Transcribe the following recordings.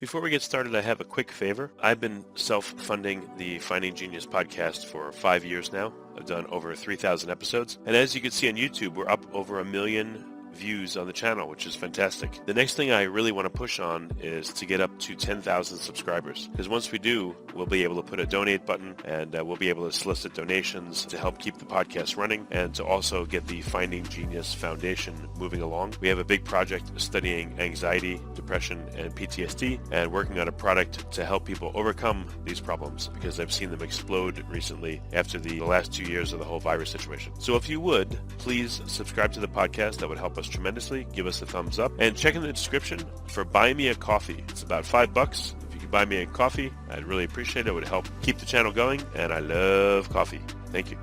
Before we get started, I have a quick favor. I've been self-funding the Finding Genius podcast for 5 years now. I've done over 3,000 episodes. And as you can see on YouTube, we're up over 1 million views on the channel, which is fantastic. The next thing I really want to push on is to get up to 10,000 subscribers. Because once we do, we'll be able to put a donate button and we'll be able to solicit donations to help keep the podcast running and to also get the Finding Genius Foundation moving along. We have a big project studying anxiety, depression, and PTSD and working on a product to help people overcome these problems because I've seen them explode recently after the last 2 years of the whole virus situation. So if you would, please subscribe to the podcast. That would help us tremendously. Give us a thumbs up and check in the description for Buy Me a Coffee. It's about $5. If you could buy me a coffee, I'd really appreciate it. It would help keep the channel going, and I love coffee. Thank you.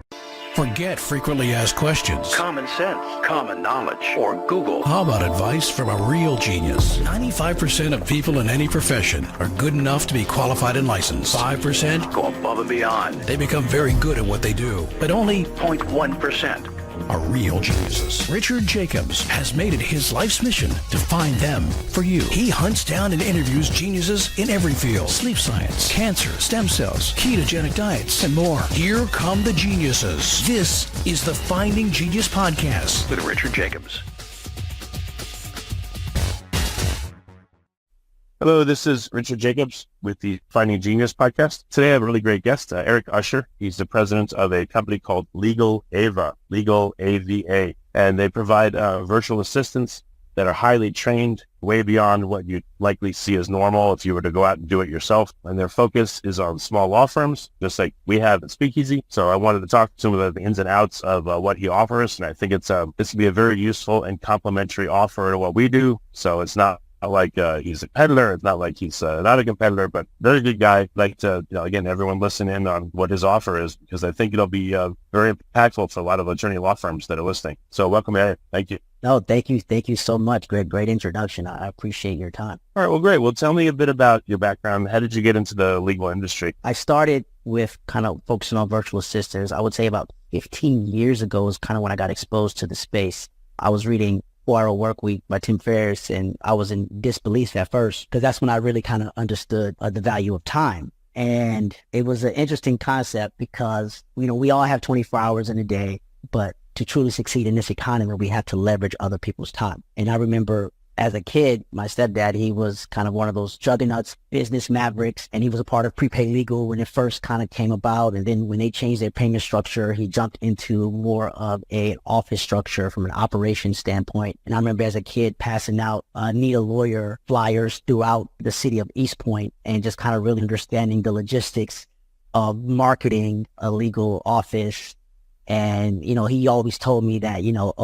Forget frequently asked questions. Common sense, common knowledge, or Google. How about advice from a real genius? 95% of people in any profession are good enough to be qualified and licensed. 5% go above and beyond. They become very good at what they do, but only 0.1% are real geniuses. Richard Jacobs has made it his life's mission to find them for you. He hunts down and interviews geniuses in every field: sleep science, cancer, stem cells, ketogenic diets, and more. Here come the geniuses. This is the Finding Genius Podcast with Richard Jacobs. Hello, this is Richard Jacobs with the Finding Genius podcast. Today I have a really great guest, Eric Usher. He's the president of a company called Legal AVA, Legal AVA, and they provide virtual assistants that are highly trained, way beyond what you'd likely see as normal if you were to go out and do it yourself. And their focus is on small law firms, just like we have at Speakeasy. So I wanted to talk to him about the ins and outs of what he offers, and I think it's this can be a very useful and complementary offer to what we do. So it's not like he's a peddler. It's not like he's not a competitor, but very good guy. I'd like to, again, everyone listen in on what his offer is, because I think it'll be very impactful for a lot of attorney law firms that are listening. So welcome, Eric. Thank you. No, thank you. Thank you so much. Great introduction. I appreciate your time. All right. Well, great. Well, tell me a bit about your background. How did you get into the legal industry? I started with kind of focusing on virtual assistants. I would say about 15 years ago is kind of when I got exposed to the space. I was reading 4 Hour Work Week by Tim Ferriss, and I was in disbelief at first because that's when I really kind of understood the value of time. And it was an interesting concept because, we all have 24 hours in a day, but to truly succeed in this economy, we have to leverage other people's time. And I remember as a kid, my stepdad, he was kind of one of those juggernauts, business mavericks, and he was a part of prepaid legal when it first kind of came about. And then when they changed their payment structure, he jumped into more of an office structure from an operations standpoint. And I remember as a kid passing out need a lawyer flyers throughout the city of East Point and just kind of really understanding the logistics of marketing a legal office. And, he always told me that,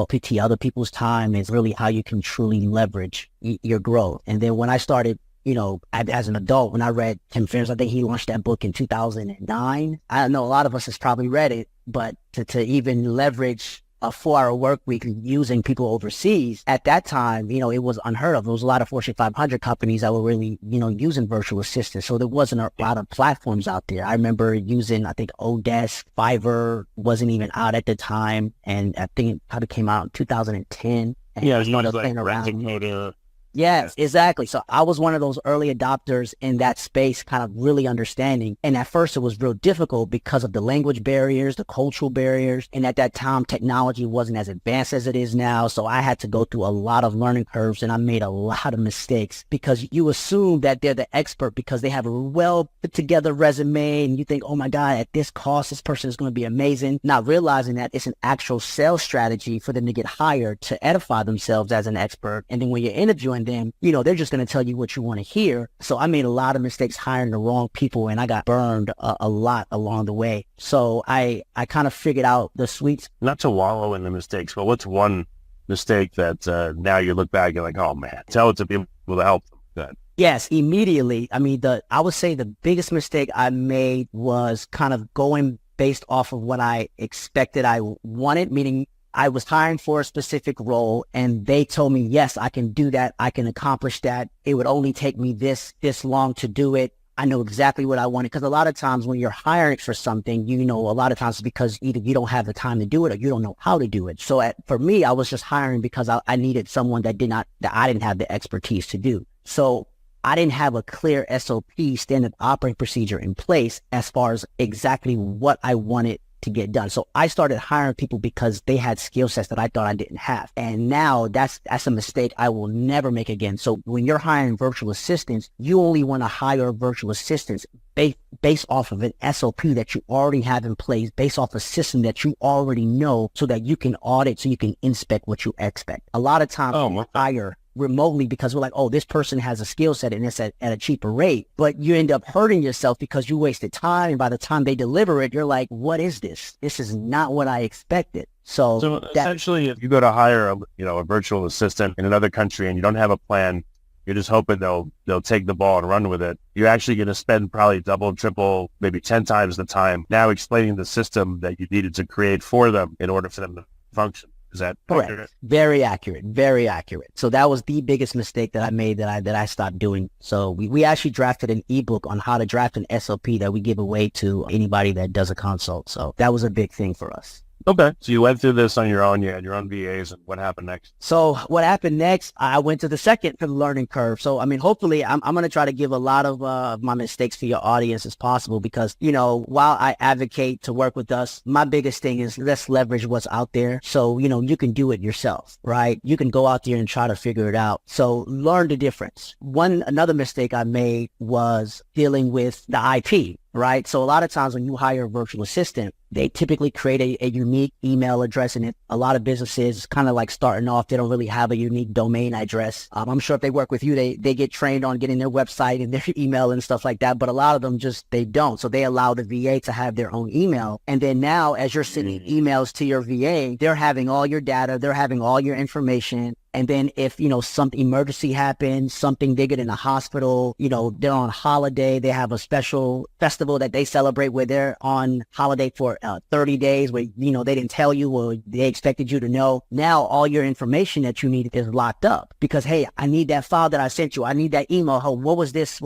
PT other people's time is really how you can truly leverage your growth. And then when I started, as an adult, when I read Tim Ferriss, I think he launched that book in 2009. I know a lot of us has probably read it, but to even leverage a 4 Hour Work Week using people overseas at that time, it was unheard of. There was a lot of Fortune 500 companies that were really, using virtual assistants. So there wasn't a lot of platforms out there. I remember using, I think, Odesk, Fiverr wasn't even out at the time. And I think it probably came out in 2010. Yeah, there's not a thing around. Yes, exactly. So I was one of those early adopters in that space, kind of really understanding. And at first it was real difficult because of the language barriers, the cultural barriers. And at that time, technology wasn't as advanced as it is now. So I had to go through a lot of learning curves, and I made a lot of mistakes because you assume that they're the expert because they have a well put together resume and you think, oh my God, at this cost, this person is going to be amazing. Not realizing that it's an actual sales strategy for them to get hired to edify themselves as an expert. And then when you're interviewing them, they're just going to tell you what you want to hear. So I made a lot of mistakes hiring the wrong people, and I got burned a lot along the way. So I kind of figured out the sweet. Not to wallow in the mistakes, but what's one mistake that now you look back and like, oh man, tell it to people to help them? Good. Yes, immediately. I mean, I would say the biggest mistake I made was kind of going based off of what I expected I wanted, meaning I was hiring for a specific role and they told me, yes, I can do that. I can accomplish that. It would only take me this long to do it. I know exactly what I wanted. Because a lot of times when you're hiring for something, a lot of times it's because either you don't have the time to do it or you don't know how to do it. So for me, I was just hiring because I needed someone that I didn't have the expertise to do. So I didn't have a clear SOP, standard operating procedure in place as far as exactly what I wanted to get done. So I started hiring people because they had skill sets that I thought I didn't have. And now that's a mistake I will never make again. So when you're hiring virtual assistants, you only want to hire virtual assistants based off of an SOP that you already have in place, based off a system that you already know, so that you can audit, so you can inspect what you expect. A lot of times we hire remotely because we're like, oh, this person has a skill set and it's at a cheaper rate, but you end up hurting yourself because you wasted time. And by the time they deliver it, you're like, what is this? This is not what I expected. So essentially, if you go to hire a virtual assistant in another country and you don't have a plan, you're just hoping they'll take the ball and run with it. You're actually going to spend probably double, triple, maybe 10 times the time now explaining the system that you needed to create for them in order for them to function. Is that correct? Accurate? Very accurate. Very accurate. So that was the biggest mistake that I made that I stopped doing. So we actually drafted an ebook on how to draft an SOP that we give away to anybody that does a consult. So that was a big thing for us. Okay. So you went through this on your own. You had your own VAs, and what happened next? So what happened next, I went to the second for the learning curve. So, I mean, hopefully I'm going to try to give a lot of my mistakes for your audience as possible, because, while I advocate to work with us, my biggest thing is let's leverage what's out there. So, you can do it yourself, right? You can go out there and try to figure it out. So learn the difference. Another mistake I made was dealing with the IP. Right. So a lot of times when you hire a virtual assistant, they typically create a unique email address. And a lot of businesses kind of like starting off, they don't really have a unique domain address. I'm sure if they work with you, they get trained on getting their website and their email and stuff like that. But a lot of them they don't. So they allow the VA to have their own email. And then now as you're sending emails to your VA, they're having all your data, they're having all your information. And then if, some emergency happens, something they get in a hospital, they're on holiday, they have a special festival that they celebrate where they're on holiday for 30 days where, they didn't tell you or they expected you to know. Now all your information that you need is locked up because, hey, I need that file that I sent you. I need that email. Oh, what was this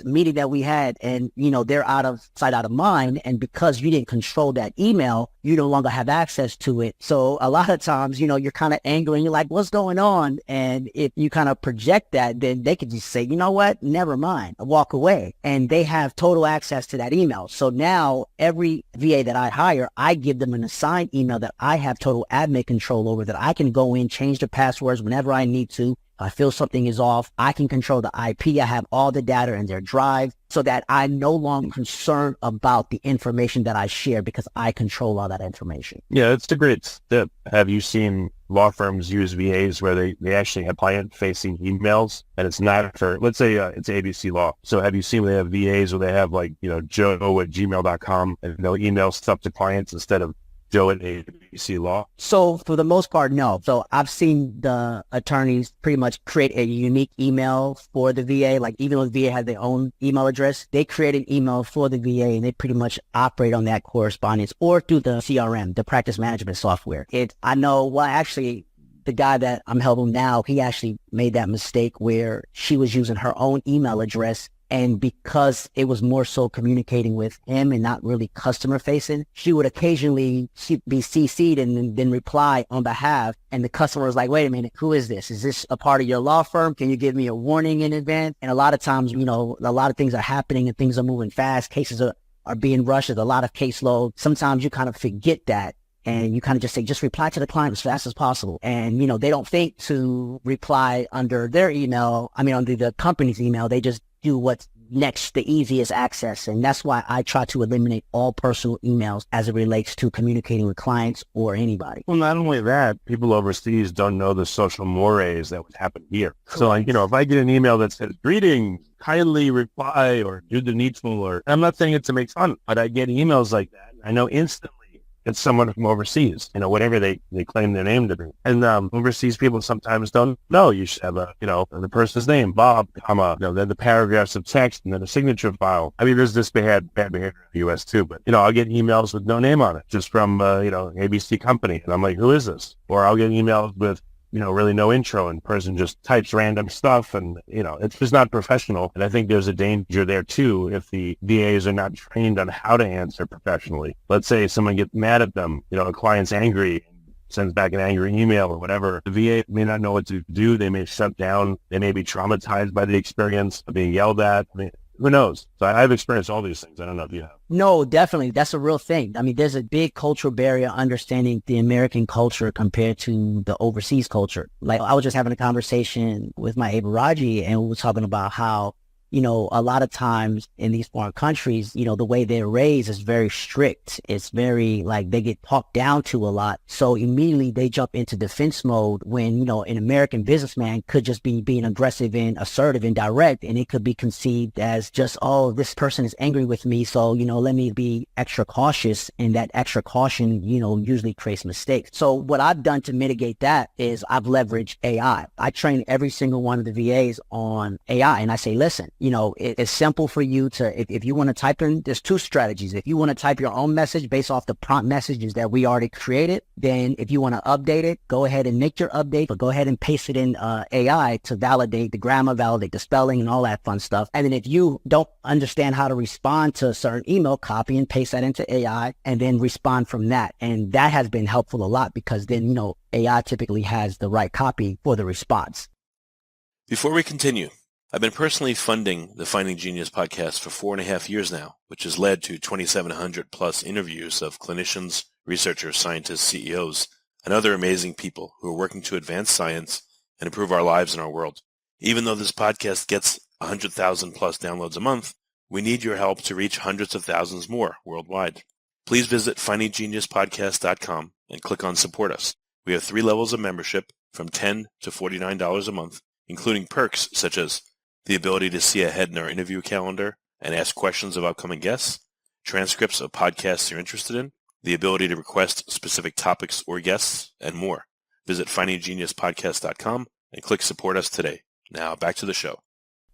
meeting that we had? And, they're out of sight, out of mind. And because you didn't control that email, you no longer have access to it. So a lot of times, you're kind of angry and you're like, what's going on? And if you kind of project that, then they could just say, you know what, never mind, walk away. And they have total access to that email. So now every VA that I hire, I give them an assigned email that I have total admin control over, that I can go in, change the passwords whenever I need to. I feel something is off, I can control the IP. I have all the data in their drive so that I'm no longer concerned about the information that I share because I control all that information. Yeah, it's a great step. Have you seen law firms use VAs where they actually have client-facing emails and it's not for, let's say it's ABC Law. So have you seen where they have VAs where they have joe@gmail.com and they'll email stuff to clients instead of Joe at ABC Law? So for the most part, no. So I've seen the attorneys pretty much create a unique email for the VA. Like even though the VA has their own email address, they create an email for the VA and they pretty much operate on that correspondence or through the CRM, the practice management software. The guy that I'm helping now, he actually made that mistake where she was using her own email address. And because it was more so communicating with him and not really customer facing, she would occasionally be CC'd and then reply on behalf. And the customer was like, wait a minute, who is this? Is this a part of your law firm? Can you give me a warning in advance? And a lot of times, a lot of things are happening and things are moving fast. Cases are being rushed. There's a lot of caseload. Sometimes you kind of forget that. And you kind of just say, just reply to the client as fast as possible. And, they don't think to reply under their email. Under the company's email. They just do what's next, the easiest access. And that's why I try to eliminate all personal emails as it relates to communicating with clients or anybody. Well, not only that, people overseas don't know the social mores that would happen here. Correct. So, if I get an email that says, greetings, kindly reply or do the needful, or I'm not saying it to make fun, but I get emails like that. I know instantly it's someone from overseas, whatever they claim their name to be. And overseas people sometimes don't know. You should have the person's name, Bob, comma, then the paragraphs of text and then a signature file. There's this bad behavior in the U.S. too, but, I'll get emails with no name on it, just from, ABC company. And I'm like, who is this? Or I'll get emails with, really no intro and person just types random stuff and, it's just not professional. And I think there's a danger there too if the VAs are not trained on how to answer professionally. Let's say someone gets mad at them, a client's angry, sends back an angry email or whatever. The VA may not know what to do. They may shut down. They may be traumatized by the experience of being yelled at. I mean, who knows? So I've experienced all these things. I don't know if you have. No, definitely. That's a real thing. I mean, there's a big cultural barrier understanding the American culture compared to the overseas culture. Like, I was just having a conversation with my Ava Raji, and we were talking about how, you know, a lot of times in these foreign countries, you know, the way they're raised is very strict. It's very, like, they get talked down to a lot. So immediately they jump into defense mode when, you know, an American businessman could just be being aggressive and assertive and direct, and it could be conceived as just, oh, this person is angry with me, so, you know, let me be extra cautious. And that extra caution, you know, usually creates mistakes. So what I've done to mitigate that is I've leveraged AI. I train every single one of the VAs on AI, and I say, listen, you know, it's simple for you to, if you want to type in, there's two strategies. If you want to type your own message based off the prompt messages that we already created, then if you want to update it, go ahead and make your update, but go ahead and paste it in AI to validate the grammar, validate the spelling, and all that fun stuff. And then if you don't understand how to respond to a certain email, copy and paste that into AI and then respond from that. And that has been helpful a lot because then, you know, AI typically has the right copy for the response. Before we continue, I've been personally funding the Finding Genius podcast for 4.5 years now, which has led to 2,700 plus interviews of clinicians, researchers, scientists, CEOs, and other amazing people who are working to advance science and improve our lives and our world. Even though this podcast gets 100,000 plus downloads a month, we need your help to reach hundreds of thousands more worldwide. Please visit findinggeniuspodcast.com and click on Support Us. We have 3 levels of membership from $10 to $49 a month, including perks such as the ability to see ahead in our interview calendar and ask questions of upcoming guests, transcripts of podcasts you're interested in, the ability to request specific topics or guests, and more. Visit findinggeniuspodcast.com and click Support Us today. Now back to the show.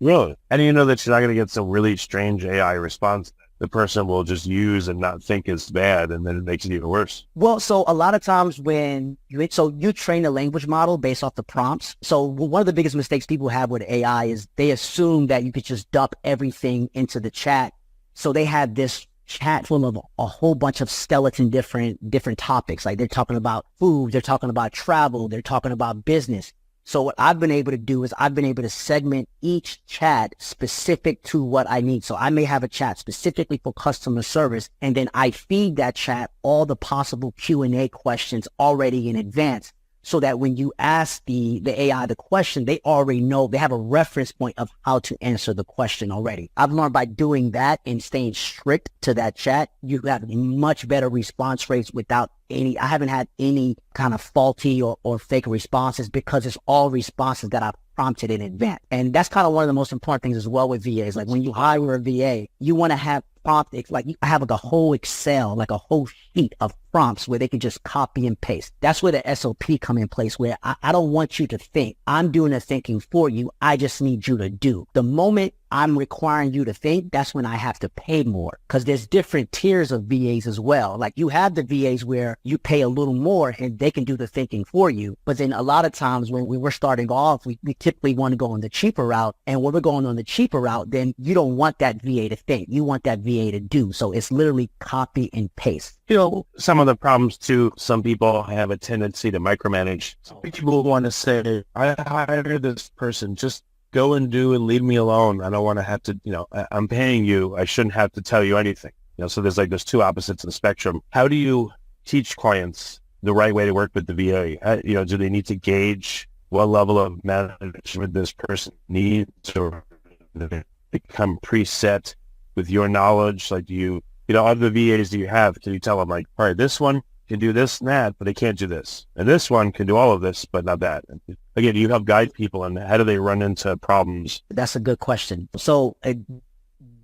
Really? How do you know that you're not going to get some really strange AI response the person will just use and not think is bad, and then it makes it even worse? Well, so a lot of times when you train a language model based off the prompts. So one of the biggest mistakes people have with AI is they assume that you could just dump everything into the chat. So they have this chat full of a whole bunch of skeleton different topics. Like, they're talking about food, they're talking about travel, they're talking about business. So what I've been able to do is I've been able to segment each chat specific to what I need. So I may have a chat specifically for customer service, and then I feed that chat all the possible Q&A questions already in advance, so that when you ask the AI the question, they already know, they have a reference point of how to answer the question already. I've learned by doing that and staying strict to that chat, you have much better response rates without I haven't had any kind of faulty or fake responses, because it's all responses that I've prompted in advance. And that's kind of one of the most important things as well with VAs. Like, when you hire a VA, you want to have prompts, like, I have like a whole Excel, like a whole sheet of prompts where they can just copy and paste. That's where the SOP come in place, where I don't want you to think. I'm doing the thinking for you. I just need you to do. The moment I'm requiring you to think, that's when I have to pay more, because there's different tiers of VAs as well. Like, you have the VAs where you pay a little more and they can do the thinking for you. But then a lot of times when we're starting off, we typically want to go on the cheaper route. And when we're going on the cheaper route, then you don't want that VA to think. You want that VA to do. So it's literally copy and paste. You know, some of the problems too, some people have a tendency to micromanage. Some people want to say, I hired this person, just go and do and leave me alone. I don't want to have to, you know, I'm paying you. I shouldn't have to tell you anything. You know, so there's 2 opposites of the spectrum. How do you teach clients the right way to work with the VA? You know, do they need to gauge what level of management this person needs, or do they become preset with your knowledge? Like, do you know, other VAs do you have? Can you tell them, like, all right, this one can do this and that, but they can't do this. And this one can do all of this, but not that. Again, you help guide people, and how do they run into problems? That's a good question. So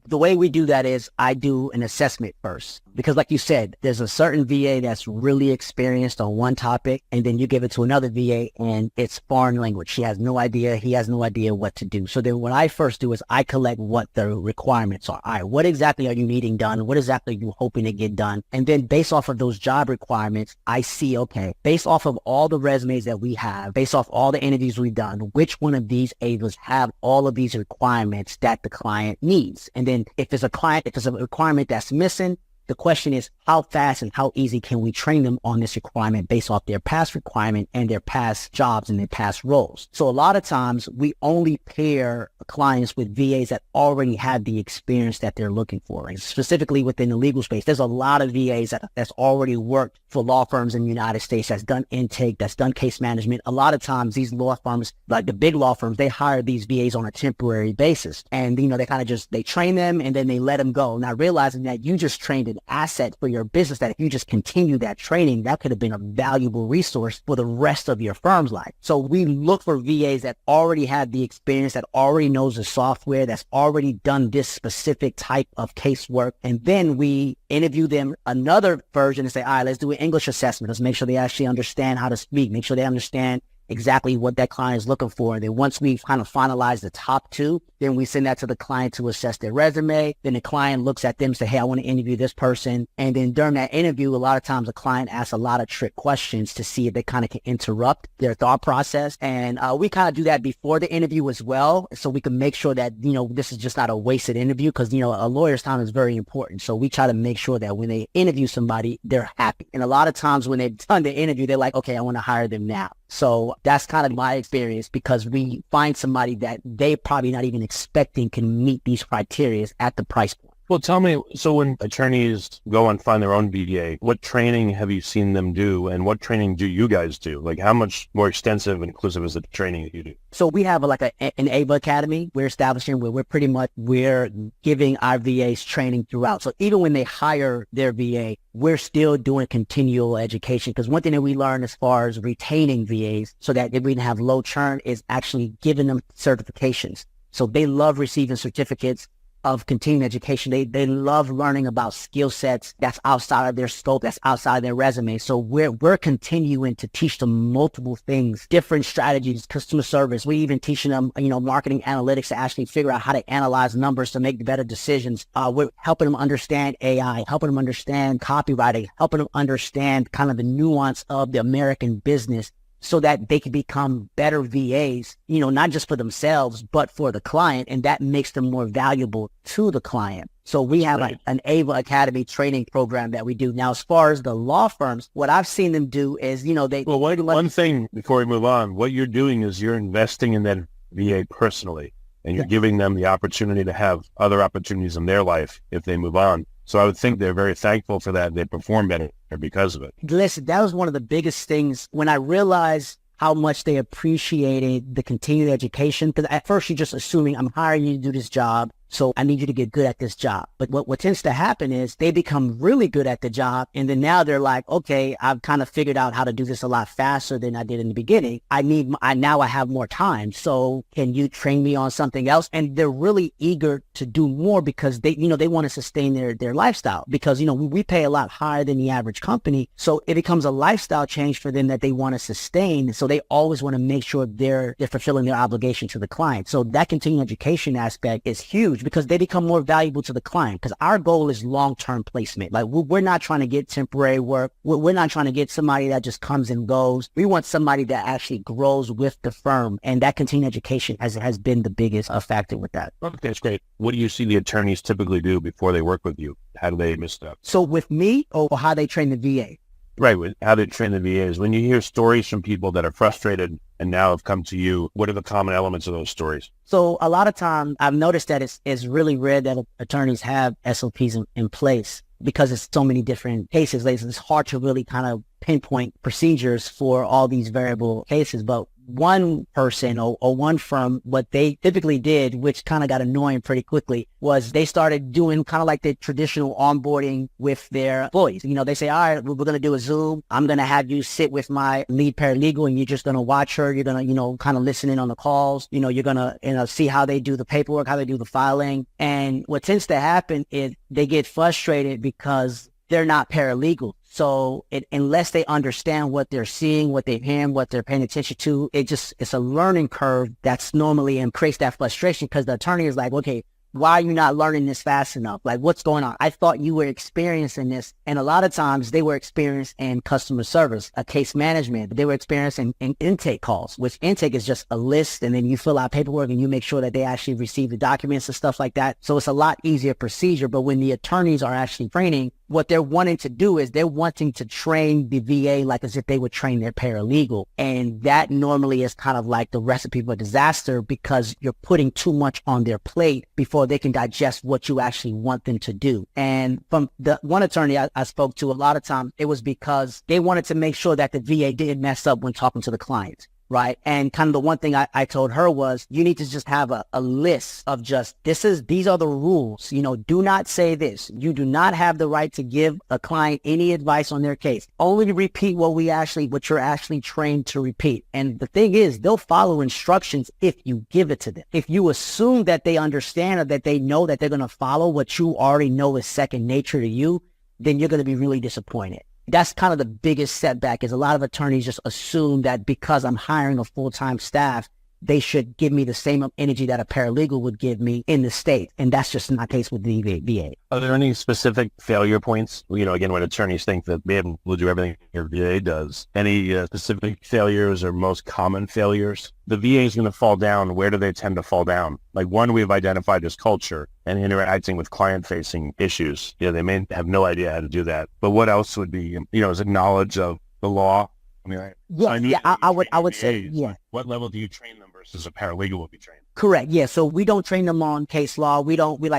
the way we do that is I do an assessment first, because like you said, there's a certain VA that's really experienced on one topic, and then you give it to another VA and it's foreign language. She has no idea. He has no idea what to do. So then what I first do is I collect what the requirements are. All right, what exactly are you needing done? What exactly are you hoping to get done? And then based off of those job requirements, I see, okay, based off of all the resumes that we have, based off all the interviews we've done, which one of these AVAs have all of these requirements that the client needs? And then if it's a requirement that's missing, The question is how fast and how easy can we train them on this requirement based off their past requirement and their past jobs and their past roles. So a lot of times we only pair clients with VAs that already have the experience that they're looking for. And specifically within the legal space, there's a lot of VAs that's already worked for law firms in the United States, that's done intake, that's done case management. A lot of times these law firms, like the big law firms, they hire these VAs on a temporary basis. And, they kind of just, they train them and then they let them go. Now realizing that you just trained an asset for your business, that if you just continue that training, that could have been a valuable resource for the rest of your firm's life. So we look for VAs that already have the experience, that already knows the software, that's already done this specific type of casework. And then we interview them another version and say, all right, let's do an English assessment. Let's make sure they actually understand how to speak, make sure they understand exactly what that client is looking for. And then once we've kind of finalized the top two, then we send that to the client to assess their resume. Then the client looks at them and say, hey, I want to interview this person. And then during that interview, a lot of times the client asks a lot of trick questions to see if they kind of can interrupt their thought process. And we kind of do that before the interview as well. So we can make sure that, this is just not a wasted interview, because, a lawyer's time is very important. So we try to make sure that when they interview somebody, they're happy. And a lot of times when they've done the interview, they're like, okay, I want to hire them now. So that's kind of my experience, because we find somebody that they probably not even expecting can meet these criteria at the price point. Well, tell me, so when attorneys go and find their own VA, what training have you seen them do, and what training do you guys do? Like, how much more extensive and inclusive is the training that you do? So we have an AVA Academy we're establishing, where we're giving our VAs training throughout. So even when they hire their VA, we're still doing continual education, because one thing that we learn as far as retaining VAs so that we can have low churn is actually giving them certifications. So they love receiving certificates of continuing education. They love learning about skill sets that's outside of their scope, that's outside of their resume. So we're continuing to teach them multiple things, different strategies, customer service. We even teaching them, marketing analytics to actually figure out how to analyze numbers to make better decisions. We're helping them understand AI, helping them understand copywriting, helping them understand kind of the nuance of the American business, so that they can become better VAs, not just for themselves, but for the client. And that makes them more valuable to the client. So we have an AVA Academy training program that we do. Now, as far as the law firms, what I've seen them do is, one thing before we move on, what you're doing is you're investing in that VA personally, and you're giving them the opportunity to have other opportunities in their life if they move on. So I would think they're very thankful for that. They perform better because of it. Listen, that was one of the biggest things when I realized how much they appreciated the continued education. Because at first you're just assuming I'm hiring you to do this job, so I need you to get good at this job. But what tends to happen is they become really good at the job. And then now they're like, okay, I've kind of figured out how to do this a lot faster than I did in the beginning. Now I have more time. So can you train me on something else? And they're really eager to do more, because they want to sustain their lifestyle, because, we pay a lot higher than the average company. So it becomes a lifestyle change for them that they want to sustain. So they always want to make sure they're fulfilling their obligation to the client. So that continuing education aspect is huge, because they become more valuable to the client, because our goal is long-term placement. Like, we're not trying to get temporary work. We're not trying to get somebody that just comes and goes. We want somebody that actually grows with the firm, and that continuing education has been the biggest factor with that. Okay, that's great. What do you see the attorneys typically do before they work with you? How do they miss up? So with me, or how they train the VA? Right, with how they train the VAs. When you hear stories from people that are frustrated and now have come to you, what are the common elements of those stories? So a lot of times I've noticed that it's really rare that attorneys have SOPs in place, because it's so many different cases. It's hard to really kind of pinpoint procedures for all these variable cases. But one person or one firm, what they typically did, which kind of got annoying pretty quickly, was they started doing kind of like the traditional onboarding with their employees. They say, all right, we're going to do a Zoom. I'm going to have you sit with my lead paralegal, and you're just going to watch her. You're going to, kind of listen in on the calls. You're going to, see how they do the paperwork, how they do the filing. And what tends to happen is they get frustrated because they're not paralegal. So unless they understand what they're seeing, what they're hearing, what they're paying attention to, it's a learning curve that's normally and creates that frustration, because the attorney is like, okay, why are you not learning this fast enough? Like, what's going on? I thought you were experiencing this. And a lot of times they were experienced in customer service, case management. They were experienced in intake calls, which intake is just a list. And then you fill out paperwork and you make sure that they actually receive the documents and stuff like that. So it's a lot easier procedure. But when the attorneys are actually training, what they're wanting to do is they're wanting to train the VA like as if they would train their paralegal. And that normally is kind of like the recipe for disaster because you're putting too much on their plate before they can digest what you actually want them to do. And from the one attorney I spoke to, a lot of times it was because they wanted to make sure that the VA didn't mess up when talking to the clients. Right. And kind of the one thing I told her was you need to just have a list of just these are the rules. You know, do not say this. You do not have the right to give a client any advice on their case. Only repeat what you're actually trained to repeat. And the thing is, they'll follow instructions if you give it to them. If you assume that they understand or that they know that they're going to follow what you already know is second nature to you, then you're going to be really disappointed. That's kind of the biggest setback is a lot of attorneys just assume that because I'm hiring a full-time staff, they should give me the same energy that a paralegal would give me in the state. And that's just not the case with the VA. Are there any specific failure points? You know, again, when attorneys think that they will do everything your VA does, any specific failures or most common failures? The VA is going to fall down. Where do they tend to fall down? Like one we've identified as culture and interacting with client-facing issues. You know, they may have no idea how to do that. But what else would be, you know, is it knowledge of the law? I mean, I would say, yeah. What level do you train them versus a paralegal will be trained? Correct. Yeah. So we don't train them on case law.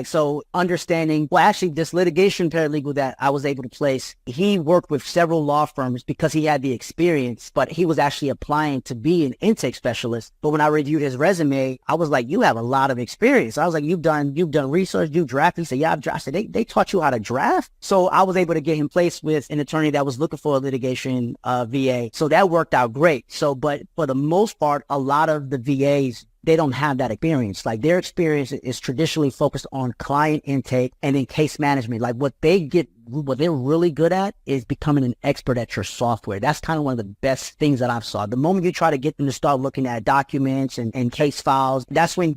So understanding, well, actually this litigation paralegal that I was able to place, he worked with several law firms because he had the experience, but he was actually applying to be an intake specialist. But when I reviewed his resume, I was like, you have a lot of experience. I was like, you've done research, you've drafted. He said, yeah, I've drafted. They taught you how to draft. So I was able to get him placed with an attorney that was looking for a litigation VA. So that worked out great. So, but for the most part, a lot of the VAs, they don't have that experience. Like their experience is traditionally focused on client intake and then case management. Like what they're really good at is becoming an expert at your software. That's kind of one of the best things that I've saw. The moment you try to get them to start looking at documents and case files, that's when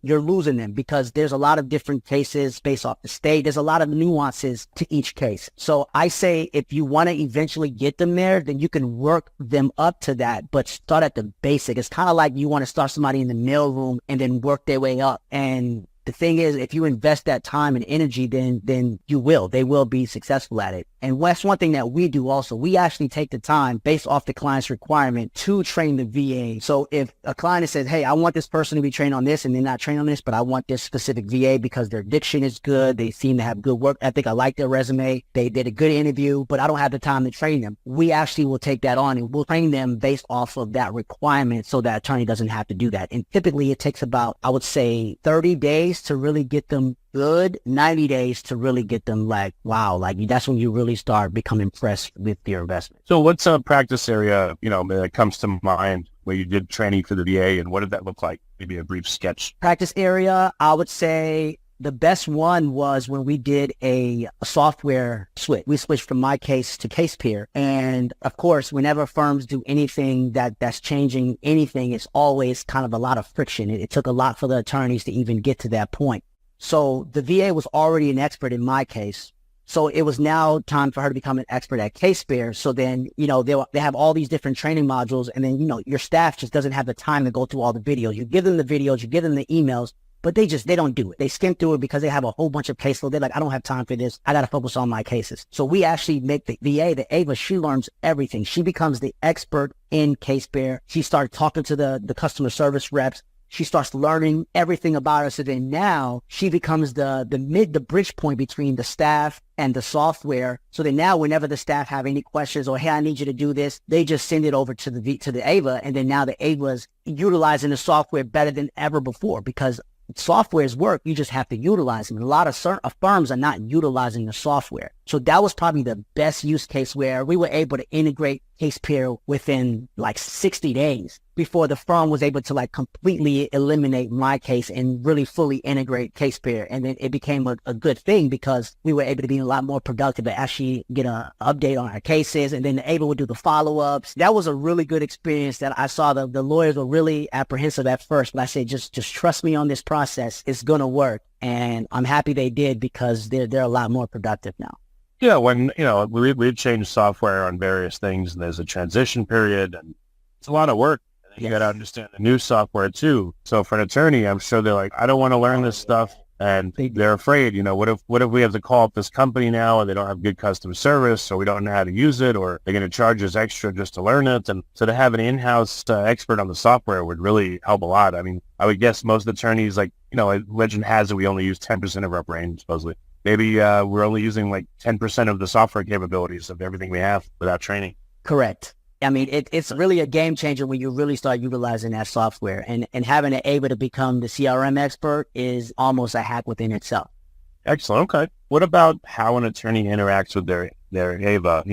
you're losing them because there's a lot of different cases based off the state. There's a lot of nuances to each case. So I say if you want to eventually get them there, then you can work them up to that, but start at the basic. It's kind of like you want to start somebody in the mailroom and then work their way up. And the thing is, if you invest that time and energy, then they will be successful at it. And that's one thing that we do also. We actually take the time based off the client's requirement to train the VA. So if a client says, hey, I want this person to be trained on this and they're not trained on this, but I want this specific VA because their diction is good. They seem to have good work ethic. I like their resume. They did a good interview, but I don't have the time to train them. We actually will take that on and we'll train them based off of that requirement so that attorney doesn't have to do that. And typically it takes about, I would say 30 days to really get them good, 90 days to really get them like, wow, like that's when you really start becoming impressed with your investment. So what's a practice area, you know, that comes to mind where you did training for the VA and what did that look like? Maybe a brief sketch. Practice area, I would say the best one was when we did a software switch. We switched from my case to CasePeer. And of course, whenever firms do anything that's changing anything, it's always kind of a lot of friction. It took a lot for the attorneys to even get to that point. So the VA was already an expert in my case. So it was now time for her to become an expert at CasePeer. So then, you know, they have all these different training modules. And then, you know, your staff just doesn't have the time to go through all the videos. You give them the videos, you give them the emails, but they don't do it. They skim through it because they have a whole bunch of caseload. They're like, I don't have time for this. I got to focus on my cases. So we actually make the VA, the AVA, she learns everything. She becomes the expert in CasePeer. She started talking to the customer service reps. She starts learning everything about us. So then now she becomes the bridge point between the staff and the software. So then now whenever the staff have any questions or, hey, I need you to do this, they just send it over to the AVA. And then now the AVA is utilizing the software better than ever before because softwares work. You just have to utilize them. And a lot of firms are not utilizing the software. So that was probably the best use case where we were able to integrate CasePeer within like 60 days before the firm was able to like completely eliminate my case and really fully integrate CasePeer. And then it became a good thing because we were able to be a lot more productive and actually get an update on our cases. And then able to do the follow-ups. That was a really good experience that I saw. The lawyers were really apprehensive at first, but I said, just trust me on this process. It's going to work. And I'm happy they did because they're a lot more productive now. Yeah, when, you know, we've changed software on various things and there's a transition period and it's a lot of work. And you got to understand the new software too. So for an attorney, I'm sure they're like, I don't want to learn this stuff. And they're afraid, what if we have to call up this company now and they don't have good customer service, or we don't know how to use it, or they're going to charge us extra just to learn it. And so to have an in-house expert on the software would really help a lot. I mean, I would guess most attorneys, legend has it, we only use 10% of our brain, supposedly. Maybe we're only using 10% of the software capabilities of everything we have without training. Correct. I mean, it's really a game changer when you really start utilizing that software, and having it able to become the CRM expert is almost a hack within itself. Excellent. Okay. What about how an attorney interacts with their AVA?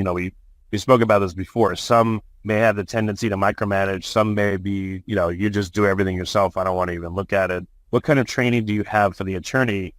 We spoke about this before. Some may have the tendency to micromanage. Some may be, you just do everything yourself. I don't want to even look at it. What kind of training do you have for the attorney?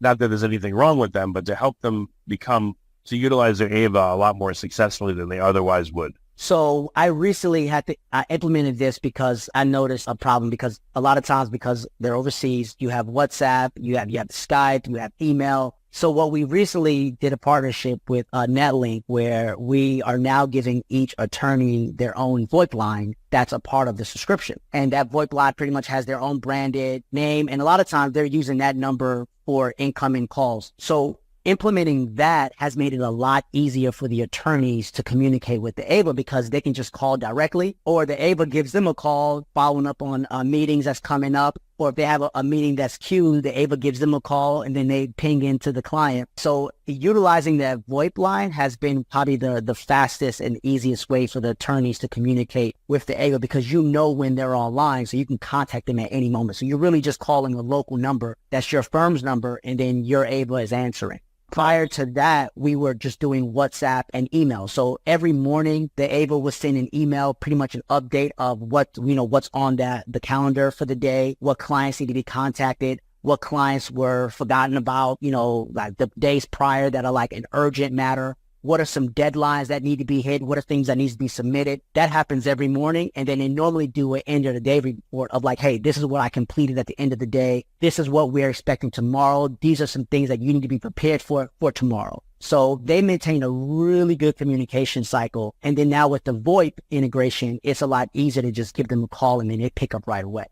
Not that there's anything wrong with them, but to help them to utilize their AVA a lot more successfully than they otherwise would. So I recently I implemented this because I noticed a problem, because a lot of times, because they're overseas, you have WhatsApp, you have Skype, you have email. So what we recently did a partnership with NetLink, where we are now giving each attorney their own VoIP line that's a part of the subscription. And that VoIP line pretty much has their own branded name. And a lot of times they're using that number for incoming calls. So implementing that has made it a lot easier for the attorneys to communicate with the AVA, because they can just call directly, or the AVA gives them a call following up on meetings that's coming up. Or if they have a meeting that's queued, the AVA gives them a call and then they ping into the client. So utilizing that VoIP line has been probably the fastest and easiest way for the attorneys to communicate with the AVA, because when they're online, so you can contact them at any moment. So you're really just calling a local number that's your firm's number, and then your AVA is answering. Prior to that, we were just doing WhatsApp and email. So every morning, the AVA would send an email, pretty much an update of what's on the calendar for the day, what clients need to be contacted, what clients were forgotten about, like the days prior that are like an urgent matter. What are some deadlines that need to be hit? What are things that needs to be submitted? That happens every morning. And then they normally do an end of the day report of hey, this is what I completed at the end of the day. This is what we're expecting tomorrow. These are some things that you need to be prepared for tomorrow. So they maintain a really good communication cycle. And then now with the VoIP integration, it's a lot easier to just give them a call and then they pick up right away.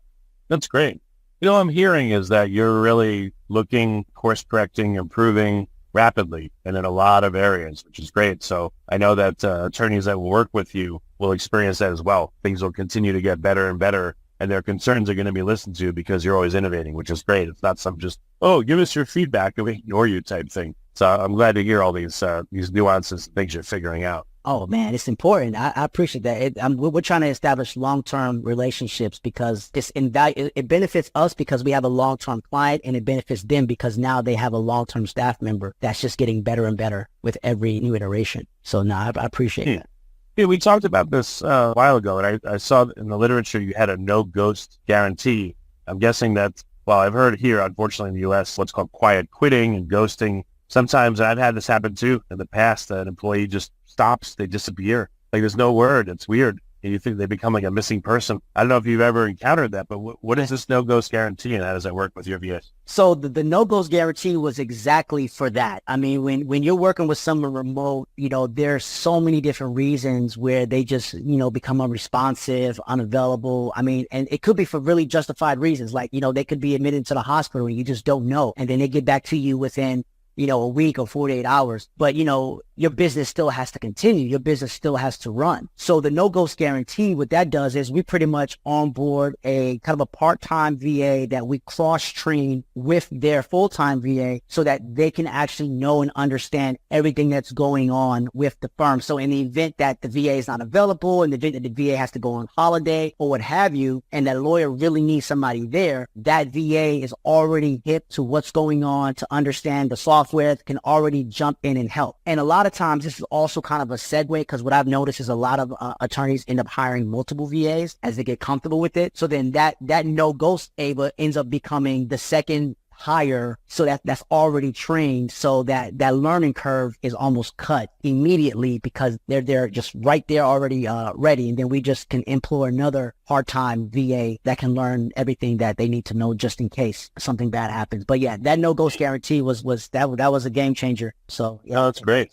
That's great. What I'm hearing is that you're really looking, course correcting, improving rapidly and in a lot of areas, which is great. So I know that attorneys that will work with you will experience that as well. Things will continue to get better and better, and their concerns are going to be listened to because you're always innovating, which is great. It's not some just, give us your feedback and we ignore you type thing. So I'm glad to hear all these nuances and things you're figuring out. Oh man, it's important. I appreciate that. We're trying to establish long-term relationships, because it benefits us because we have a long-term client, and it benefits them because now they have a long-term staff member that's just getting better and better with every new iteration. So no, I appreciate that. Yeah, we talked about this a while ago, and I saw in the literature you had a no-ghost guarantee. I'm guessing that, I've heard here, unfortunately in the U.S., what's called quiet quitting and ghosting. Sometimes I've had this happen too in the past. An employee just stops, they disappear. There's no word. It's weird. And you think they become like a missing person. I don't know if you've ever encountered that, but what is this no-ghost guarantee, and how does that work with your VAs? So the no-ghost guarantee was exactly for that. I mean, when you're working with someone remote, there's so many different reasons where they just, become unresponsive, unavailable. I mean, and it could be for really justified reasons. They could be admitted to the hospital and you just don't know. And then they get back to you within a week or 48 hours, but your business still has to continue. Your business still has to run. So the no-ghost guarantee, what that does is we pretty much onboard a kind of a part-time VA that we cross-train with their full-time VA so that they can actually know and understand everything that's going on with the firm. So in the event that the VA is not available, in the event that the VA has to go on holiday or what have you, and that lawyer really needs somebody there, that VA is already hip to what's going on, to understand the software, can already jump in and help. And a lot of times this is also kind of a segue, because what I've noticed is a lot of attorneys end up hiring multiple VAs as they get comfortable with it. So then that no-ghost AVA ends up becoming the second hire, so that's already trained, so that learning curve is almost cut immediately, because they're just right there already ready, and then we just can employ another part-time VA that can learn everything that they need to know just in case something bad happens. But yeah, that no-ghost guarantee was a game changer. So yeah, that's great.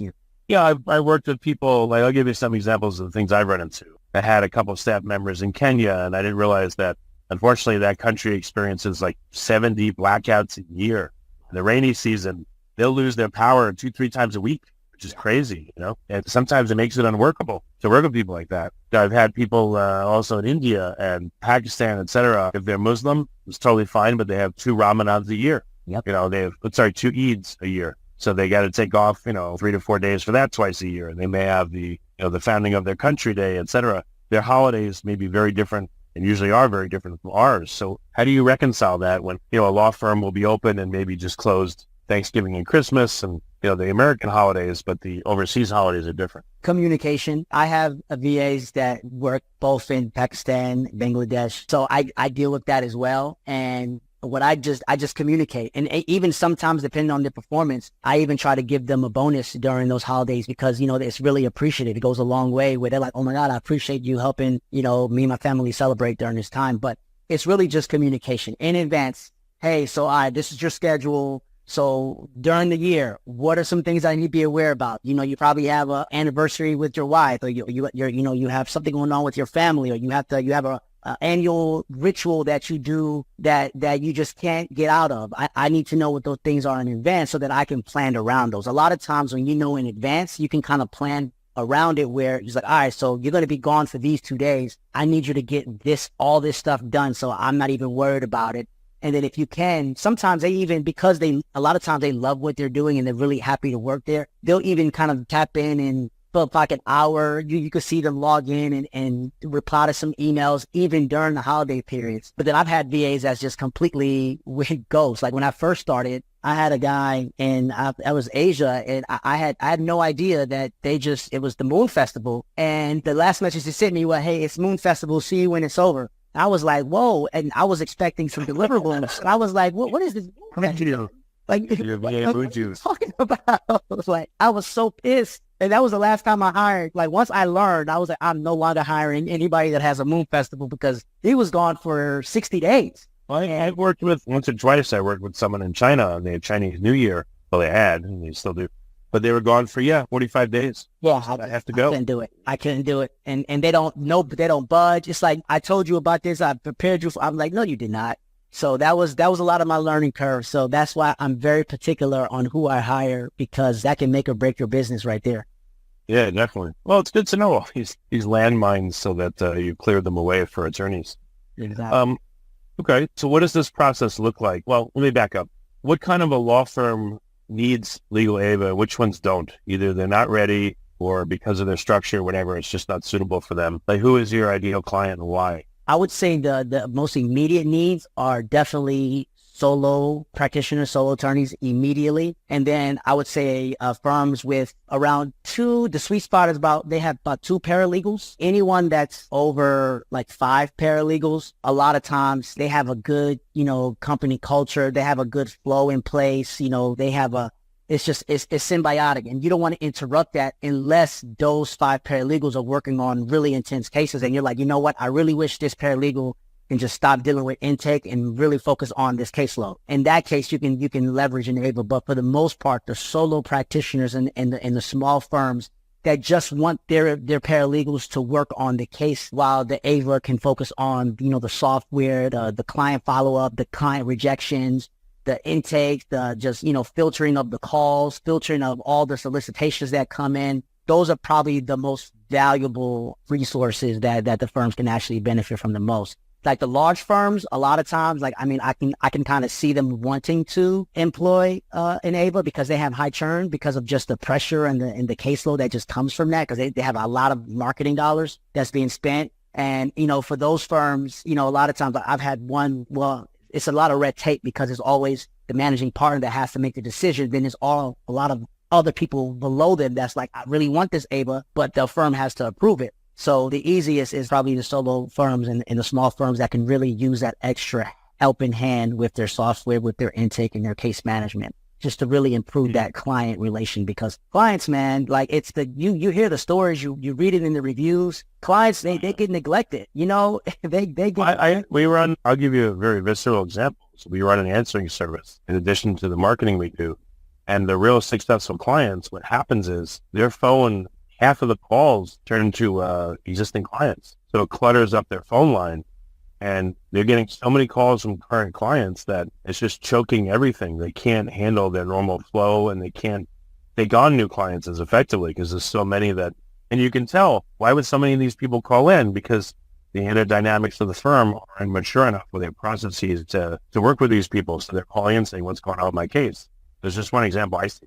Yeah, I worked with people, I'll give you some examples of the things I've run into. I had a couple of staff members in Kenya, and I didn't realize that unfortunately, that country experiences like 70 blackouts a year. In the rainy season, they'll lose their power 2-3 times a week, which is crazy, and sometimes it makes it unworkable to work with people like that. I've had people also in India and Pakistan, etc. If they're Muslim, it's totally fine, but they have 2 Ramadans a year. Yep. They have, 2 Eids a year. So they got to take off, 3 to 4 days for that twice a year. And they may have the founding of their country day, etc. Their holidays may be very different and usually are very different from ours. So how do you reconcile that when, a law firm will be open and maybe just closed Thanksgiving and Christmas and, the American holidays, but the overseas holidays are different? Communication. I have VAs that work both in Pakistan, Bangladesh. So I deal with that as well. And what I just communicate. And even sometimes, depending on their performance, I even try to give them a bonus during those holidays because, it's really appreciated. It goes a long way where they're like, oh my God, I appreciate you helping, me and my family celebrate during this time. But it's really just communication in advance. Hey, so this is your schedule. So during the year, what are some things I need to be aware about? You probably have an anniversary with your wife, or you have something going on with your family, or you have a annual ritual that you do that you just can't get out of. I need to know what those things are in advance so that I can plan around those. A lot of times when you know in advance, you can kind of plan around it where it's like, all right, so you're going to be gone for these 2 days. I need you to get all this stuff done so I'm not even worried about it. And then if you can, sometimes they even, because a lot of times they love what they're doing and they're really happy to work there, they'll even kind of tap in and for like an hour. You could see them log in and reply to some emails even during the holiday periods. But then I've had VAs that's just completely with ghosts. Like when I first started, I had a guy and I was Asia, and I had no idea that it was the Moon Festival. And the last message they sent me was, hey, it's Moon Festival. See you when it's over. I was like, whoa. And I was expecting some deliverables. And I was like, what is this? Like, what are you talking about? I was so pissed. And that was the last time I hired. Like, once I learned, I was like, I'm no longer hiring anybody that has a Moon Festival because he was gone for 60 days. Well, I worked with, once or twice, I worked with someone in China on the Chinese New Year. Well, they had, and they still do. But they were gone for, 45 days. Yeah. I have to go. I couldn't do it. And they don't budge. It's like, I told you about this. I prepared you for, I'm like, no, you did not. So that was a lot of my learning curve. So that's why I'm very particular on who I hire, because that can make or break your business right there. Yeah, definitely. Well, it's good to know all these landmines so that you clear them away for attorneys. Exactly. Okay. So what does this process look like? Well, let me back up. What kind of a law firm needs legal AVA? Which ones don't? Either they're not ready, or because of their structure, whatever, it's just not suitable for them. Like, who is your ideal client and why? I would say the most immediate needs are definitely solo practitioners, solo attorneys immediately. And then I would say firms with around the sweet spot is they have about 2 paralegals. Anyone that's over like 5 paralegals, a lot of times they have a good, company culture. They have a good flow in place. It's symbiotic, and you don't want to interrupt that unless those 5 paralegals are working on really intense cases. And you're like, you know what? I really wish this paralegal can just stop dealing with intake and really focus on this caseload. In that case, you can leverage an AVA. But for the most part, the solo practitioners and the small firms that just want their paralegals to work on the case while the AVA can focus on, the software, the client follow-up, the client rejections, the intake, the just, filtering of the calls, filtering of all the solicitations that come in. Those are probably the most valuable resources that the firms can actually benefit from the most. Like the large firms, a lot of times, I can kind of see them wanting to employ an AVA because they have high churn because of just the pressure and the caseload that just comes from that, because they have a lot of marketing dollars that's being spent. And, for those firms, a lot of times I've had it's a lot of red tape because it's always the managing partner that has to make the decision. Then there's a lot of other people below them that's like, I really want this AVA, but the firm has to approve it. So the easiest is probably the solo firms and the small firms that can really use that extra helping hand with their software, with their intake and their case management, just to really improve that client relation. Because clients, man, like you hear the stories, you read it in the reviews. Clients, they get neglected, they get. I'll give you a very visceral example. So we run an answering service in addition to the marketing we do. And the real successful clients, what happens is their phone, half of the calls turn into existing clients. So it clutters up their phone line. And they're getting so many calls from current clients that it's just choking everything. They can't handle their normal flow, and they can't take on new clients as effectively because there's so many that, and you can tell, why would so many of these people call in? Because the inner dynamics of the firm aren't mature enough with their processes to work with these people. So they're calling in saying, what's going on with my case? There's just one example I see.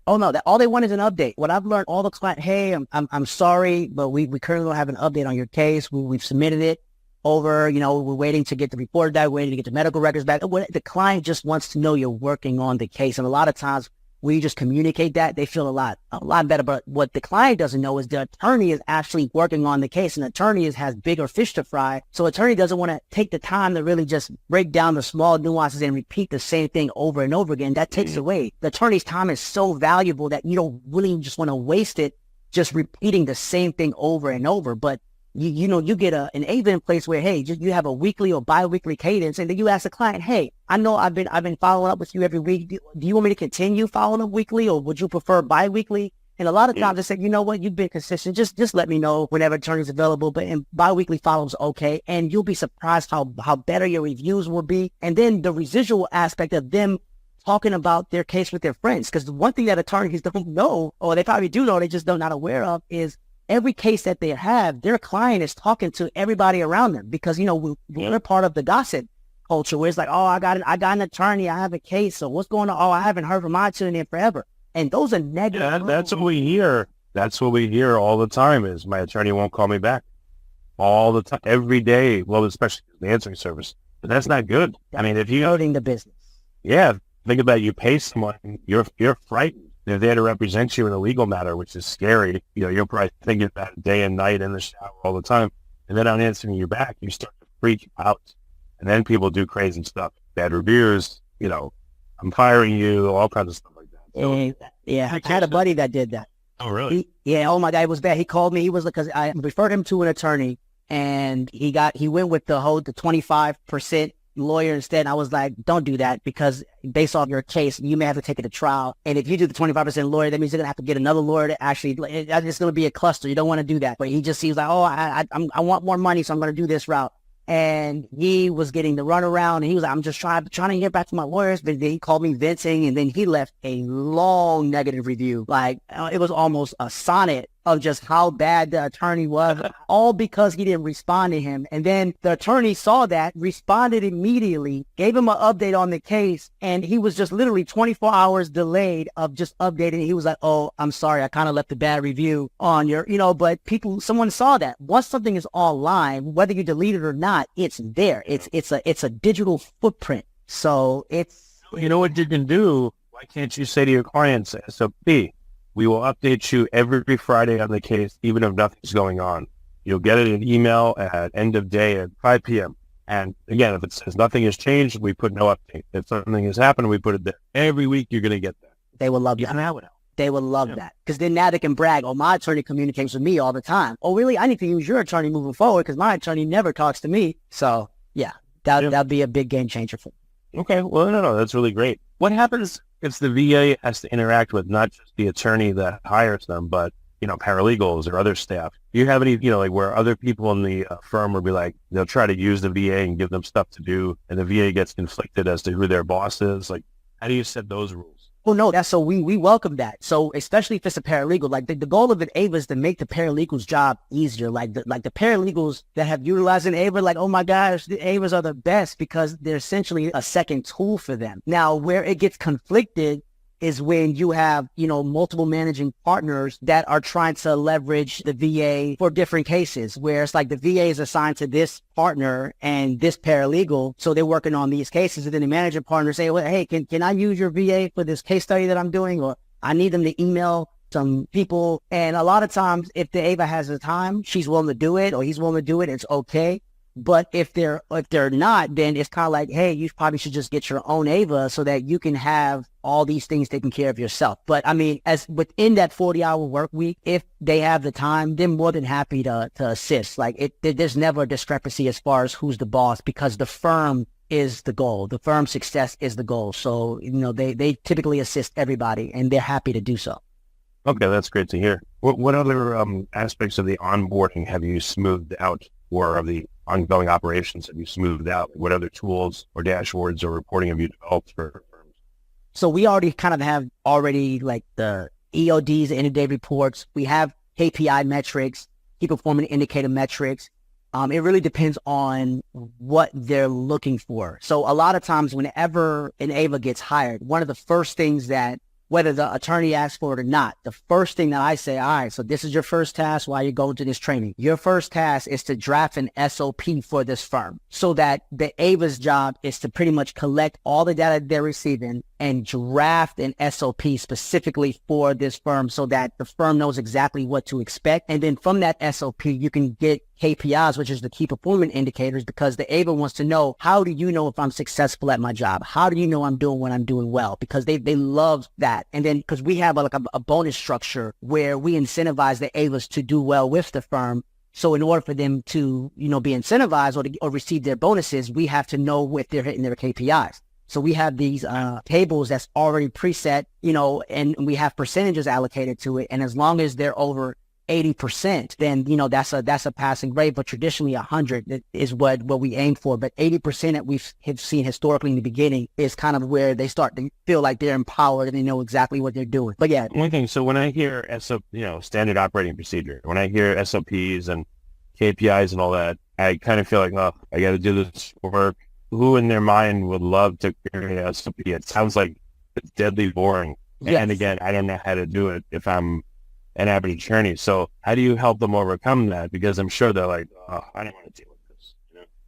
Oh no, that all they want is an update. What I've learned, all the client, hey, I'm sorry, but we currently don't have an update on your case. We've submitted it over, we're waiting to get the report back, waiting to get the medical records back. The client just wants to know you're working on the case. And a lot of times we just communicate that, they feel a lot better. But what the client doesn't know is the attorney is actually working on the case, and the attorney has bigger fish to fry. So attorney doesn't want to take the time to really just break down the small nuances and repeat the same thing over and over again. That takes away. The attorney's time is so valuable that you don't really just want to waste it just repeating the same thing over and over. But you get an AVA in place where, hey, you have a weekly or bi-weekly cadence, and then you ask the client, hey, I know I've been following up with you every week. Do you want me to continue following up weekly, or would you prefer bi-weekly? And a lot of times they say, you know what, you've been consistent. Just let me know whenever attorney's available. But in bi-weekly follow-ups, okay. And you'll be surprised how better your reviews will be. And then the residual aspect of them talking about their case with their friends. Because the one thing that attorneys don't know, or they probably do know, they just not aware of, is every case that they have, their client is talking to everybody around them, because, we're part of the gossip culture where it's like, oh, I got an attorney, I have a case. So what's going on? Oh, I haven't heard from my attorney in forever. And those are negative. Yeah, that's what we hear. That's what we hear all the time is my attorney won't call me back all the time, every day. Well, especially the answering service, but that's not good. I mean, if you're hurting the business. Yeah. Think about it, you pay someone, you're frightened. They're there to represent you in a legal matter, which is scary. You're probably thinking about it day and night in the shower all the time. And then on answering you back, you start to freak out. And then people do crazy stuff, bad reviews, I'm firing you, all kinds of stuff like that. So, I had a buddy that did that. Oh, really? Oh my God, it was bad. He called me. He was because I referred him to an attorney, and he went with the 25% lawyer instead. And I was like, don't do that, because based off your case, you may have to take it to trial. And if you do the 25% lawyer, that means you're going to have to get another lawyer to actually, it's going to be a cluster. You don't want to do that. But he just seems like, oh, I want more money, so I'm going to do this route. And he was getting the runaround, and he was like, I'm just trying to get back to my lawyers. But then he called me venting, and then he left a long negative review. Like, it was almost a sonnet of just how bad the attorney was, all because he didn't respond to him. And then the attorney saw that, responded immediately, gave him an update on the case, and he was just literally 24 hours delayed of just updating. He was like, oh, I'm sorry, I kind of left a bad review on your, but someone saw that. Once something is online, whether you delete it or not, it's there. It's a digital footprint. So it's... You know what you can do? Why can't you say to your clients, SOP, we will update you every Friday on the case, even if nothing's going on. You'll get it in email at end of day at 5 p.m. And again, if it says nothing has changed, we put no update. If something has happened, we put it there. Every week, you're going to get that. They will love that. That would help. They will love that. Because then now they can brag, oh, my attorney communicates with me all the time. Oh, really? I need to use your attorney moving forward because my attorney never talks to me. So, that'd be a big game changer for me. Okay. Well, no, that's really great. What happens if the VA has to interact with not just the attorney that hires them, but, paralegals or other staff? Do you have any, where other people in the firm will be like, they'll try to use the VA and give them stuff to do, and the VA gets conflicted as to who their boss is? Like, how do you set those rules? Well, no, we welcome that. So especially if it's a paralegal, like the goal of an AVA is to make the paralegal's job easier. Like the paralegals that have utilized an AVA, like, oh my gosh, the AVAs are the best because they're essentially a second tool for them. Now, where it gets conflicted is when you have, multiple managing partners that are trying to leverage the VA for different cases, where it's like the VA is assigned to this partner and this paralegal, so they're working on these cases, and then the managing partner say, well, hey, can I use your VA for this case study that I'm doing, or I need them to email some people. And a lot of times, if the AVA has the time, she's willing to do it, or he's willing to do it, it's okay. But if they're not, then it's kind of like, hey, you probably should just get your own AVA so that you can have all these things taken care of yourself. But I mean, as within that 40-hour work week, if they have the time, they're more than happy to assist. Like there's never a discrepancy as far as who's the boss, because the firm is the goal. The firm's success is the goal. So, they typically assist everybody, and they're happy to do so. Okay, that's great to hear. What other aspects of the onboarding have you smoothed out or of the ongoing operations have you smoothed out? What other tools or dashboards or reporting have you developed for firms? So we already kind of have like the EODs, the end-of-day reports. We have KPI metrics, key performance indicator metrics. It really depends on what they're looking for. So a lot of times whenever an AVA gets hired, one of the first things that, whether the attorney asks for it or not, the first thing that I say, all right, so this is your first task while you're going to this training. Your first task is to draft an SOP for this firm, so that the AVA's job is to pretty much collect all the data they're receiving and draft an SOP specifically for this firm, so that the firm knows exactly what to expect. And then from that SOP, you can get KPIs, which is the key performance indicators, because the AVA wants to know, how do you know if I'm successful at my job? How do you know I'm doing what I'm doing well? Because they love that. And then because we have a bonus structure where we incentivize the AVAs to do well with the firm. So in order for them to, be incentivized or receive their bonuses, we have to know if they're hitting their KPIs. So we have these tables that's already preset, and we have percentages allocated to it. And as long as they're over 80%, then, that's a passing grade. But traditionally 100 is what we aim for. But 80% that we have seen historically in the beginning is kind of where they start to feel like they're empowered and they know exactly what they're doing. But yeah. One thing, so when I hear standard operating procedure, when I hear SOPs and KPIs and all that, I kind of feel like, oh, I got to do this work. Who in their mind would love to create an SOP? It sounds like it's deadly boring. Yes. And again, I don't know how to do it if I'm an average attorney. So how do you help them overcome that? Because I'm sure they're like, oh, I don't want to deal with this.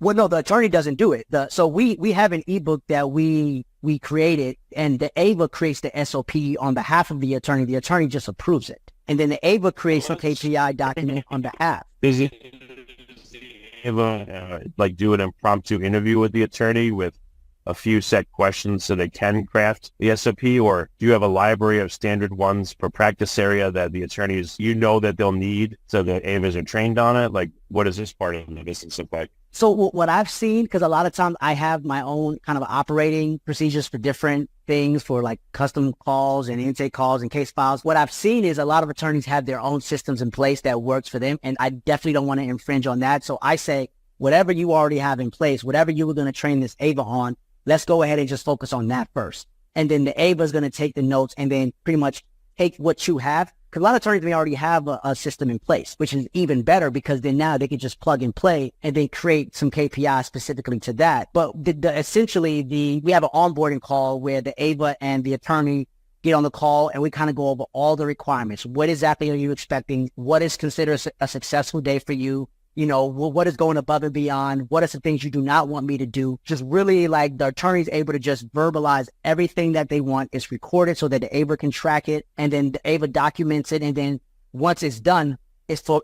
Well, no, the attorney doesn't do it. So we have an ebook that we created, and the AVA creates the SOP on behalf of the attorney. The attorney just approves it. And then the AVA creates a KPI document on behalf. Is it do an impromptu interview with the attorney with a few set questions so they can craft the SOP, or do you have a library of standard ones per practice area that the attorneys, that they'll need so that AVAs are trained on it? Like, what does this part of the business look like? So what I've seen, because a lot of times I have my own kind of operating procedures for different things, for like custom calls and intake calls and case files. What I've seen is a lot of attorneys have their own systems in place that works for them. And I definitely don't want to infringe on that. So I say, whatever you already have in place, whatever you were going to train this AVA on, let's go ahead and just focus on that first. And then the AVA is going to take the notes and then pretty much take what you have. Because a lot of attorneys may already have a system in place, which is even better, because then now they can just plug and play and then create some KPIs specifically to that. But essentially, we have an onboarding call where the AVA and the attorney get on the call and we kind of go over all the requirements. What exactly are you expecting? What is considered a successful day for you? What is going above and beyond? What are some things you do not want me to do? Just really like the attorney's able to just verbalize everything that they want. It's recorded so that the AVA can track it, and then the AVA documents it. And then once it's done,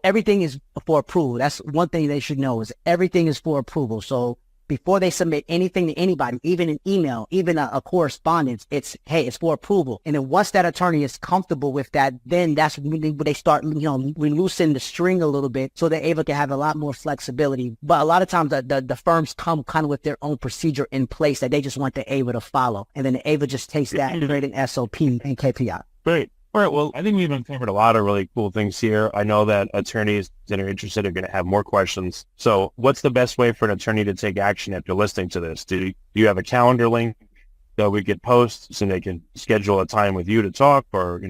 everything is for approval. That's one thing they should know, is everything is for approval. So before they submit anything to anybody, even an email, even a correspondence, it's for approval. And then once that attorney is comfortable with that, then that's when they start, we loosen the string a little bit so they're able to have a lot more flexibility. But a lot of times the firms come kind of with their own procedure in place that they just want the AVA to follow. And then the AVA just takes that and create an SOP and KPI. Great. All right. Well, I think we've uncovered a lot of really cool things here. I know that attorneys that are interested are going to have more questions. So what's the best way for an attorney to take action after listening to this? Do you have a calendar link that we could post so they can schedule a time with you to talk? Or,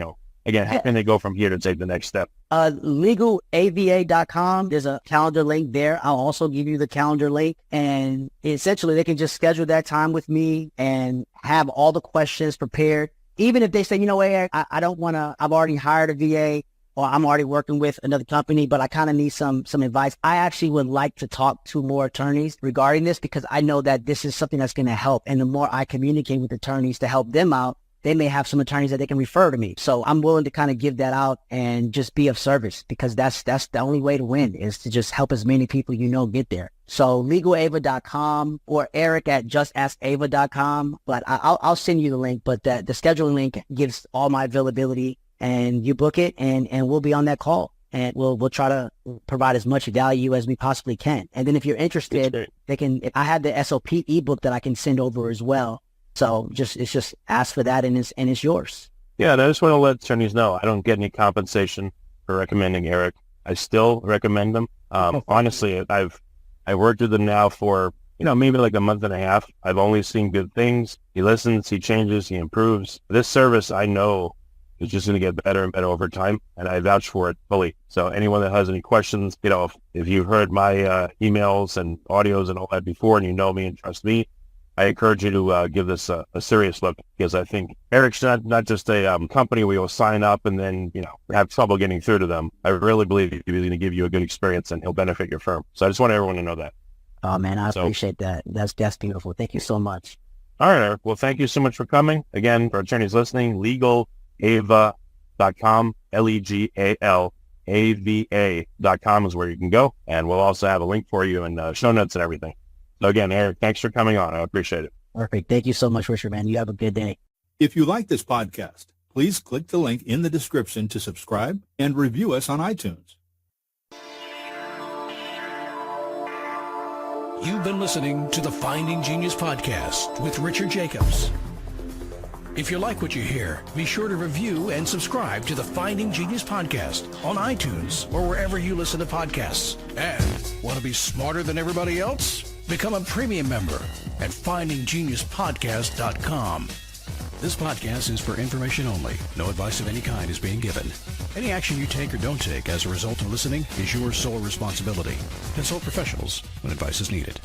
again, how can they go from here to take the next step? Legalava.com. There's a calendar link there. I'll also give you the calendar link. And essentially, they can just schedule that time with me and have all the questions prepared. Even if they say, Eric, I don't want to, I've already hired a VA, or I'm already working with another company, but I kind of need some advice. I actually would like to talk to more attorneys regarding this, because I know that this is something that's going to help. And the more I communicate with attorneys to help them out, they may have some attorneys that they can refer to me. So I'm willing to kind of give that out and just be of service, because that's the only way to win, is to just help as many people get there. So legalava.com or Eric at justaskava.com. But I'll send you the link. But the scheduling link gives all my availability, and you book it, and we'll be on that call. And we'll try to provide as much value as we possibly can. And then if you're interested, I have the SOP ebook that I can send over as well. So it's just ask for that, and it's yours. Yeah, and I just want to let attorneys know I don't get any compensation for recommending Eric. I still recommend them. Honestly, I've worked with him now for, maybe like a month and a half. I've only seen good things. He listens, he changes, he improves. This service, I know, is just going to get better and better over time, and I vouch for it fully. So anyone that has any questions, if you've heard my emails and audios and all that before, and you know me and trust me, I encourage you to give this a serious look, because I think Eric's not just a company where you'll sign up and then, have trouble getting through to them. I really believe he's going to give you a good experience and he'll benefit your firm. So I just want everyone to know that. Oh, man, I appreciate that. That's beautiful. Thank you so much. All right, Eric. Well, thank you so much for coming. Again, for attorneys listening, legalava.com, legalava.com is where you can go. And we'll also have a link for you and show notes and everything. So again, Eric, thanks for coming on. I appreciate it. Perfect. Thank you so much, Richard, man. You have a good day. If you like this podcast, please click the link in the description to subscribe and review us on iTunes. You've been listening to the Finding Genius podcast with Richard Jacobs. If you like what you hear, be sure to review and subscribe to the Finding Genius podcast on iTunes or wherever you listen to podcasts. And want to be smarter than everybody else? Become a premium member at findinggeniuspodcast.com. This podcast is for information only. No advice of any kind is being given. Any action you take or don't take as a result of listening is your sole responsibility. Consult professionals when advice is needed.